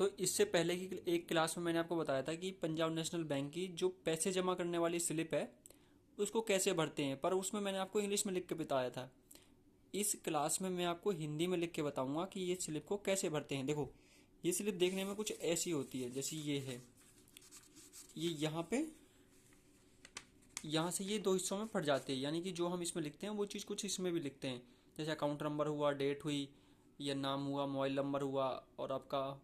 तो इससे पहले की एक क्लास में मैंने आपको बताया था कि पंजाब नेशनल बैंक की जो पैसे जमा करने वाली स्लिप है उसको कैसे भरते हैं, पर उसमें मैंने आपको इंग्लिश में लिख के बताया था। इस क्लास में मैं आपको हिंदी में लिख के बताऊंगा कि ये स्लिप को कैसे भरते हैं। देखो, ये स्लिप देखने में कुछ ऐसी होती है, जैसे ये है, ये यहाँ से ये दो हिस्सों में फट जाते हैं, यानी कि जो हम इसमें लिखते हैं वो चीज़ कुछ इसमें भी लिखते हैं। जैसे अकाउंट नंबर हुआ, डेट हुई, या नाम हुआ, मोबाइल नंबर हुआ, और आपका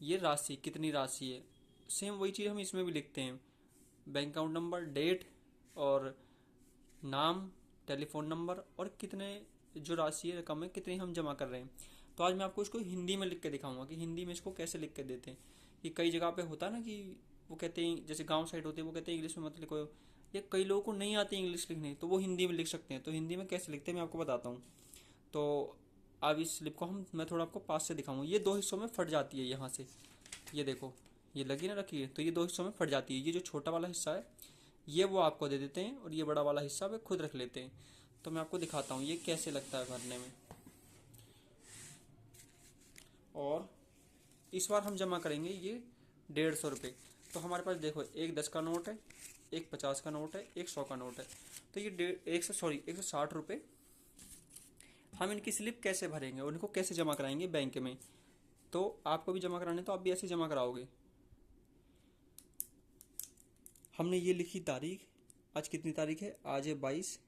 ये राशि कितनी राशि है, सेम वही चीज़ हम इसमें भी लिखते हैं। बैंक अकाउंट नंबर, डेट, और नाम, टेलीफोन नंबर, और कितने जो राशि है, रकम है, कितनी हम जमा कर रहे हैं। तो आज मैं आपको इसको हिंदी में लिख के दिखाऊंगा कि हिंदी में इसको कैसे लिख के देते हैं। कि कई जगह पे होता है ना कि वो कहते हैं, जैसे गांव साइड होते हैं, वो कहते हैं इंग्लिश में मत लिखो, या कई लोगों को नहीं आती इंग्लिश लिखने, तो वो हिंदी में लिख सकते हैं। तो हिंदी में कैसे लिखते हैं मैं आपको बताता हूँ। तो अब इस स्लिप को मैं थोड़ा आपको पास से दिखाऊंगा। ये दो हिस्सों में फट जाती है यहाँ से, ये देखो, ये लगी ना रखी है, तो ये दो हिस्सों में फट जाती है। ये जो छोटा वाला हिस्सा है ये वो आपको दे देते हैं, और ये बड़ा वाला हिस्सा वे खुद रख लेते हैं। तो मैं आपको दिखाता हूँ ये कैसे लगता है भरने में। और इस बार हम जमा करेंगे ये 150 रुपये। तो हमारे पास देखो, एक 10 का नोट है, एक 50 का नोट है, एक 100 का नोट है। तो ये 160 रुपये हम इनकी स्लिप कैसे भरेंगे और इनको कैसे जमा कराएंगे बैंक में। तो आपको भी जमा कराने, तो आप भी ऐसे जमा कराओगे। हमने ये लिखी तारीख, आज कितनी तारीख है, आज है 22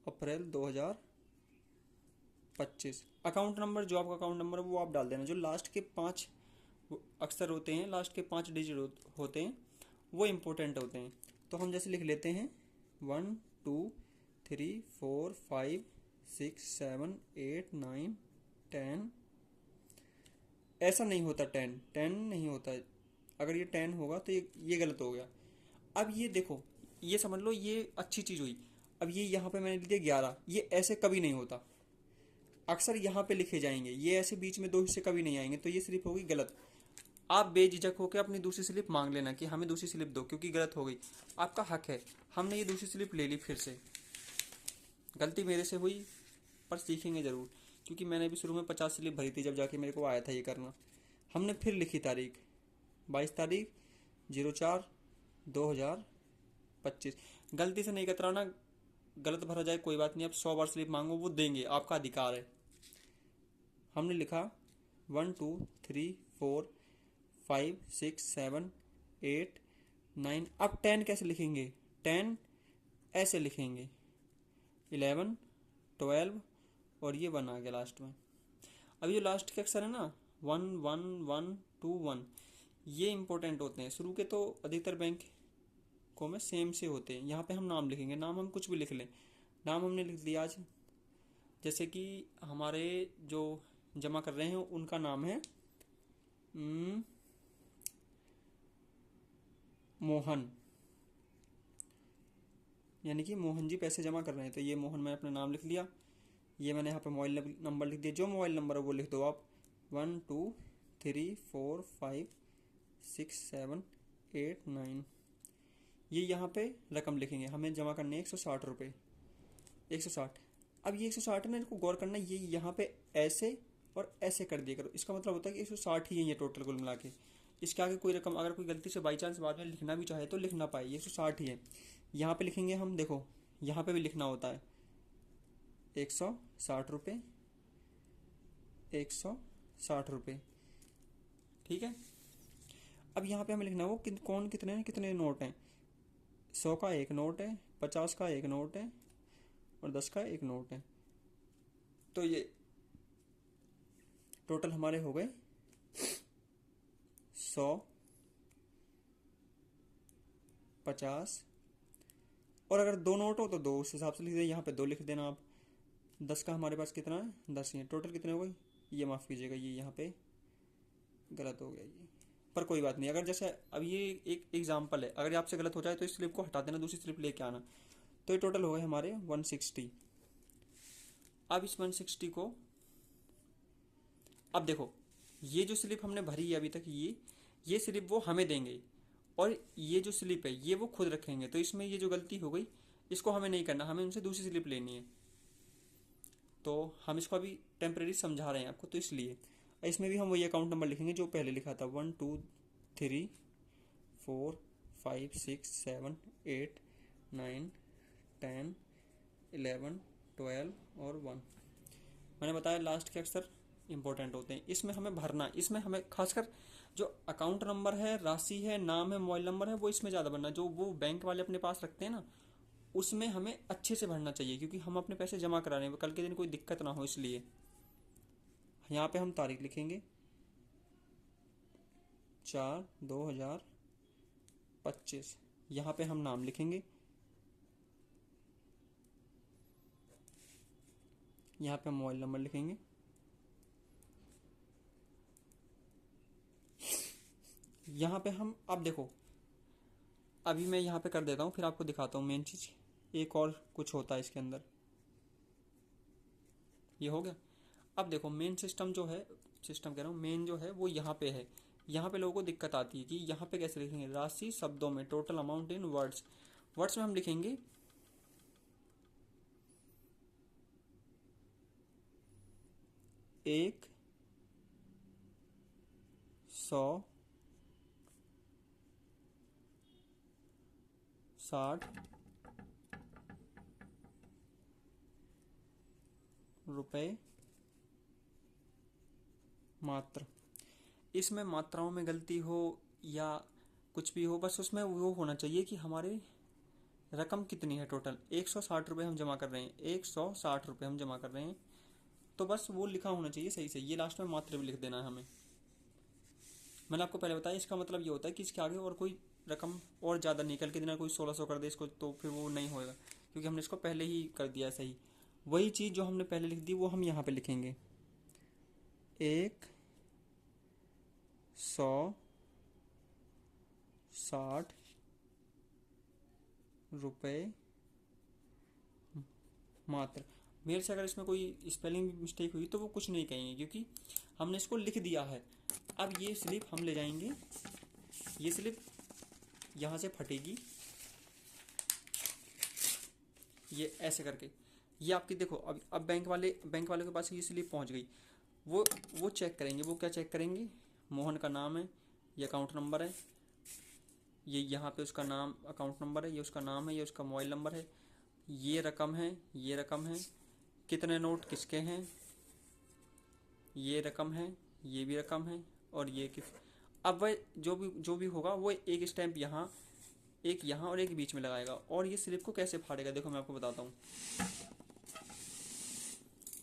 अप्रैल 2025। अकाउंट नंबर, जो आपका अकाउंट नंबर है वो आप डाल देना। जो लास्ट के 5 अक्षर होते हैं, लास्ट के 5 डिजिट होते हैं, वो इम्पोर्टेंट होते हैं। तो हम जैसे लिख लेते हैं 1 2 3 4 5 6 7 8 9 10। ऐसा नहीं होता, 10 नहीं होता है। अगर ये 10 होगा तो ये गलत हो गया। अब ये देखो, ये समझ लो ये अच्छी चीज़ हुई। अब ये यहाँ पे मैंने लिख दिया 11, ये ऐसे कभी नहीं होता। अक्सर यहाँ पे लिखे जाएंगे, ये ऐसे बीच में दो हिस्से कभी नहीं आएंगे, तो ये स्लिप होगी गलत। आप बेझिझक होकर अपनी दूसरी स्लिप मांग लेना कि हमें दूसरी स्लिप दो, क्योंकि गलत हो गई, आपका हक है। हमने ये दूसरी स्लिप ले ली, फिर से गलती मेरे से हुई, पर सीखेंगे ज़रूर, क्योंकि मैंने भी शुरू में 50 स्लिप भरी थी, जब जाके मेरे को आया था ये करना। हमने फिर लिखी तारीख 22 तारीख 04/2025। गलती से नहीं कतराना, गलत भरा जाए कोई बात नहीं, आप 100 बार स्लिप मांगो, वो देंगे, आपका अधिकार है। हमने लिखा 1 2 3 4 5 6 7 8 9। अब 10 कैसे लिखेंगे, 10 ऐसे लिखेंगे, 11 12, और ये 1 आ गया लास्ट में। अभी जो लास्ट के अक्षर है ना, 1 1 1 2 1, ये इंपॉर्टेंट होते हैं। शुरू के तो अधिकतर बैंक को में सेम से होते हैं। यहाँ पे हम नाम लिखेंगे, नाम हम कुछ भी लिख लें। नाम हमने लिख दिया आज, जैसे कि हमारे जो जमा कर रहे हैं उनका नाम है मोहन, यानी कि मोहन जी पैसे जमा कर रहे हैं, तो ये मोहन मैंने अपना नाम लिख लिया। ये मैंने यहाँ पे मोबाइल नंबर लिख दिया, जो मोबाइल नंबर है वो लिख दो आप, 1 2 3 4 5 6 7 8 9। ये यहाँ पे रकम लिखेंगे, हमें जमा करने 160 रुपये, 160। अब ये 160 है ना, इनको गौर करना, ये यहाँ पे ऐसे और ऐसे कर दिया करो। इसका मतलब होता है कि 160 ही है ये टोटल कुल मिला के। इसके आगे कोई रकम अगर कोई गलती से बाई चांस बाद में लिखना भी चाहे तो लिख ना पाए, ये 160 ही है। यहाँ पे लिखेंगे हम, देखो यहाँ पे भी लिखना होता है 160 रुपये, 160 रुपये, ठीक है। अब यहाँ पे हमें लिखना वो कौन कितने कितने नोट हैं। 100 का एक नोट है, 50 का एक नोट है, और 10 का एक नोट है। तो ये टोटल हमारे हो गए 100, 50, और अगर दो नोट हो तो दो उस हिसाब से लिख दें, यहाँ पे 2 लिख देना आप। 10 का हमारे पास कितना है, 10 ही है। टोटल कितने हो गए, ये माफ़ कीजिएगा, ये यहाँ पे गलत हो गया ये, पर कोई बात नहीं। अगर जैसे अब ये एक एग्जाम्पल है, अगर आपसे गलत हो जाए तो इस स्लिप को हटा देना, दूसरी स्लिप लेके आना। तो ये टोटल हो गए हमारे 160। अब इस 160 को, अब देखो ये जो स्लिप हमने भरी है अभी तक, ये स्लिप वो हमें देंगे, और ये जो स्लिप है ये वो खुद रखेंगे। तो इसमें ये जो गलती हो गई इसको हमें नहीं करना, हमें उनसे दूसरी स्लिप लेनी है। तो हम इसको अभी टेम्परेरी समझा रहे हैं आपको, तो इसलिए इसमें भी हम वही अकाउंट नंबर लिखेंगे जो पहले लिखा था, 1 2 3 4 5 6 7 8 9 10 11 12 और 1। मैंने बताया लास्ट के अक्षर इंपॉर्टेंट होते हैं, इसमें हमें भरना, इसमें हमें खासकर जो अकाउंट नंबर है, राशि है, नाम है, मोबाइल नंबर है, वो इसमें ज़्यादा भरना, जो वो बैंक वाले अपने पास रखते हैं ना, उसमें हमें अच्छे से भरना चाहिए, क्योंकि हम अपने पैसे जमा करा रहे हैं, कल के दिन कोई दिक्कत ना हो। इसलिए यहाँ पे हम तारीख लिखेंगे 4/2025। यहाँ पे हम नाम लिखेंगे, यहाँ पे मोबाइल नंबर लिखेंगे, यहाँ पे हम, अब देखो अभी मैं यहाँ पे कर देता हूँ, फिर आपको दिखाता हूँ मेन चीज़। एक और कुछ होता है इसके अंदर, ये हो गया। अब देखो मेन सिस्टम जो है, सिस्टम कह रहा हूँ, मेन जो है वो यहाँ पे है। यहाँ पे लोगों को दिक्कत आती है कि यहाँ पे कैसे लिखेंगे, राशि शब्दों में, total amount in words. Words में हम लिखेंगे 160 रुपये मात्र। इसमें मात्राओं में गलती हो या कुछ भी हो, बस उसमें वो होना चाहिए कि हमारी रकम कितनी है टोटल। 160 रुपये हम जमा कर रहे हैं, 160 रुपये हम जमा कर रहे हैं, तो बस वो लिखा होना चाहिए सही से। ये लास्ट में मात्र भी लिख देना है हमें। मैंने आपको पहले बताया, इसका मतलब ये होता है कि इसके आगे और कोई रकम और ज़्यादा निकल के देना, कोई 1600 कर दे इसको, तो फिर वो नहीं होएगा, क्योंकि हमने इसको पहले ही कर दिया है सही। वही चीज़ जो हमने पहले लिख दी वो हम यहाँ पे लिखेंगे, 160 रुपये मात्र। मेरे से अगर इसमें कोई स्पेलिंग मिस्टेक हुई तो वो कुछ नहीं कहेंगे, क्योंकि हमने इसको लिख दिया है। अब ये स्लिप हम ले जाएंगे, ये स्लिप यहाँ से फटेगी, ये ऐसे करके, ये आपकी देखो अब बैंक वाले के पास ये स्लिप पहुँच गई। वो चेक करेंगे, वो क्या चेक करेंगे, मोहन का नाम है, ये अकाउंट नंबर है, ये यहाँ पे उसका नाम अकाउंट नंबर है, ये उसका नाम है, ये उसका मोबाइल नंबर है, ये रकम है, ये रकम है, कितने नोट किसके हैं, ये रकम है, ये भी रकम है, और ये किस। अब वह जो भी होगा वो एक स्टैंप यहाँ, एक यहाँ और एक बीच में लगाएगा। और ये स्लिप को कैसे फाड़ेगा, देखो मैं आपको बताता हूँ।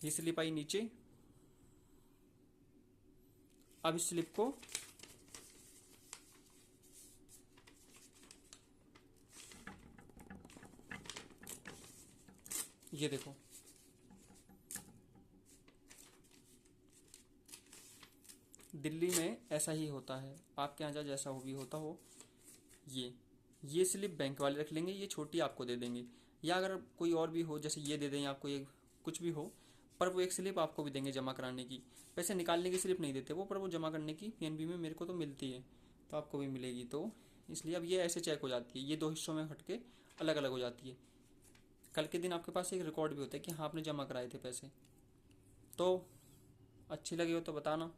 ये स्लिप आई नीचे, अब इस स्लिप को ये देखो, दिल्ली में ऐसा ही होता है, आपके यहाँ जैसा हो भी होता हो। ये स्लिप बैंक वाले रख लेंगे, ये छोटी आपको दे देंगे, या अगर कोई और भी हो, जैसे ये दे दें आपको, ये कुछ भी हो, पर वो एक स्लिप आपको भी देंगे जमा कराने की। पैसे निकालने की स्लिप नहीं देते वो, पर वो जमा करने की पीएनबी में मेरे को तो मिलती है, तो आपको भी मिलेगी। तो इसलिए अब ये ऐसे चेक हो जाती है, ये 2 हिस्सों में हट के अलग अलग हो जाती है। कल के दिन आपके पास एक रिकॉर्ड भी होता है कि हाँ आपने जमा कराए थे पैसे। तो अच्छी लगी हो तो बताना।